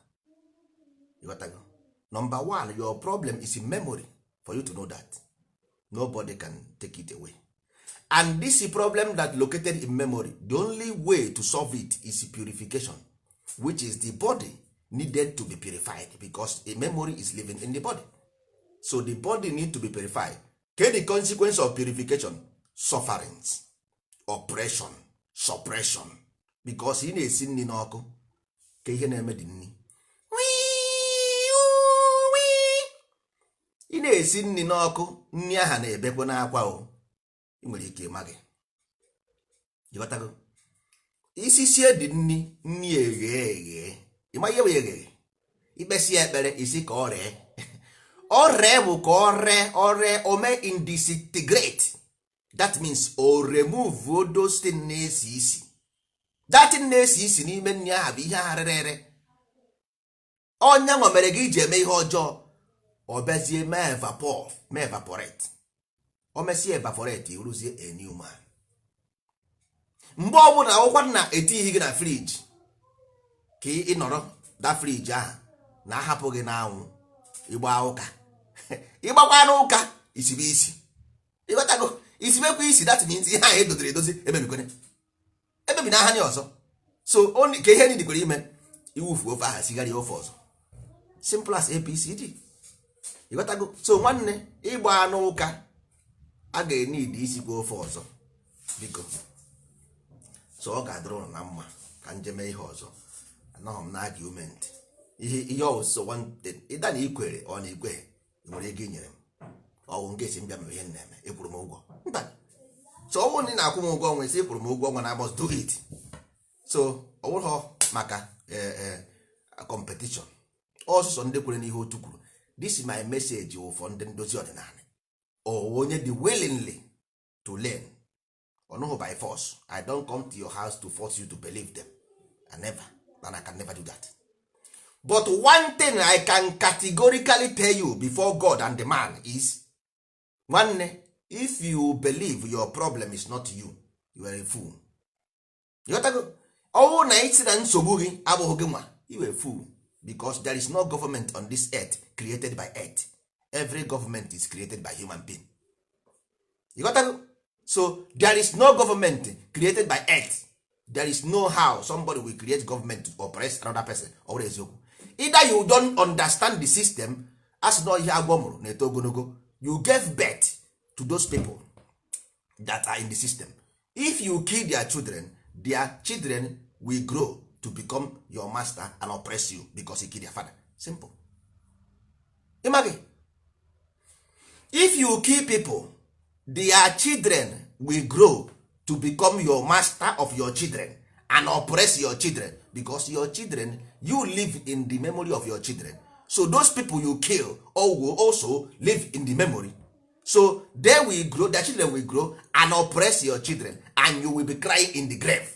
You got to go. Number one, your problem is in memory. For you to know that, nobody can take it away. And this problem that located in memory, the only way to solve it is purification, which is the body needed to be purified, because a memory is living in the body. So the body need to be purified. Okay, the consequence of purification? Sufferings, oppression, suppression. Because ị na-esi nri n'ọkụ, ka ihe na-eme dị nri. Ị na-esi nri n'ọkụ, nri aha na-ebekwa n'akwa o. Ị nwere ike ịma gị. Jikọtago. Isi sie dị nri eghe. Ịma ihe bụ eghe. Ikpesi ekpere isi ka ọ ree. Ọ ree bụ ka ọ ree ome indisintegrate. That means o remove those things na-esi isi. That thing na-esi isi n'ime nri ahụ bụ ihe arịrịrị. Ọnya nwa mere gị iji eme ihe ọjọọ. Ọ bezie mee evaporate. O mesie evaporate, iruzie a new man. Mgbe ọbụla akwụkwọ na etighi gị na friji, ka ị nọrọ da friji ahụ na-ahapụ gị n'anwụ, ịgba ụka. Ịgbakwa n'ụka isibe isi. Ịghọtago? Isibekwa isi, that means ihe ahụ edoziri edozi emebikwene. Emebi na aha nye ọzọ. So ka ihe ndị kwere ime, iwufu ofe aha sigara ofe ọzọ. Simple as ABCD. Ịghọtago? So nwanne ịgba n'ụka, a ga-enid isikwa ofe ọzọ biko. So ọ ga-adịrị na mma ka njeme ihe ọzọ. Anọghị m na argument. Ihe ọwụsọ wanted ịda na ikwere ọ na igwe nwere ego inyere m. Ọwụ nke esi mbịa mere ihe na-eme, ekwuru m ụgwọ. Mba. So ọwụ ndị na-akwụ m ụgwọ ọnwa esi ekwuru m ụgwọ ọnwa, na I must do it. So ọwụrụ maka competition. Ọsụsọ ndị kwere n'ihe otu kwuru. This is my message for ndị ndozi ọdịnala. Onye dị willingly to learn. Or by force. I don't come to your house to force you to believe them. And I can never do that. But one thing I can categorically tell you before God and the man is, one, if you believe your problem is not you, you are a fool. You got to go. Oh, na nsogbu gị abụghị gị nwa, you are a fool. Because there is no government on this earth created by earth. Every government is created by human being. You got to? So there is no government created by earth. There is no how somebody will create government to oppress another person. Either you don't understand the system as na ihe agwọ mụrụ na-eto ogologo. You gave birth to those people that are in the system. If you kill their children will grow to become your master and oppress you because you kill their father. Simple. Imagine. If you kill people, their children will grow to become your master of your children and oppress your children, because your children, you live in the memory of your children. So those people you kill will also live in the memory. So they will grow, their children will grow and oppress your children, and you will be crying in the grave.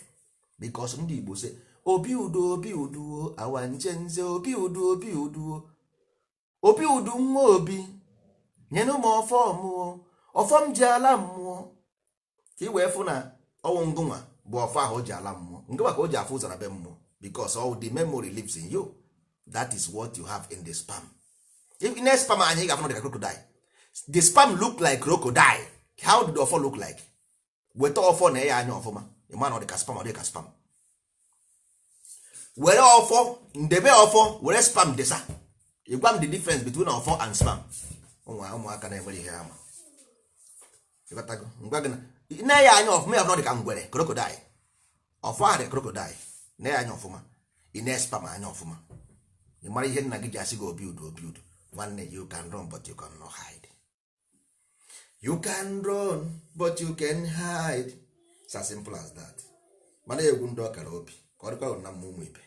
Because ndị Igbo say obi udo obi udo awanchenze obi udo obi udo obi udo nwa obi nyenụ m ọfọ m ji ala mmụọ, ka i wee fụ na ọnwụ ngụnwa bụ ọfọ ahụ o ji ala mmụọ, ngụnwa ka o ji afụ ụzara be mmụọ, because all the memory lives in you. That is what you have in the sperm. If in a sperm anyị ga-afụ like crocodile, the sperm look like crocodile. How did the ọfọ look like? Weta ọfọ na ya anya ọfụma, ịma na ọ dị ka sperm, ọ dị ka sperm. Were ọfọ ndebe ọfọ, were sperm desa, ịgwa m the difference between ọfọ and sperm. Ụmụaka na-enwere ihe ama ịbatago ngwa gị na ya anya ọfụma, ya dị ka ngwere crocodile. Ọfọ ahụ dị crocodile, na ya anya ọfụma, ị na-sperm anya ọfụma, ị mara ihe nna gị ji asị gị obi udo obi udo. Nwanne, you can run but you cannot hide. You can run but you can hide. It's as simple as that. Mana egwu ndị ọkara obi ka ọ dịkwa na ụmụ ibe.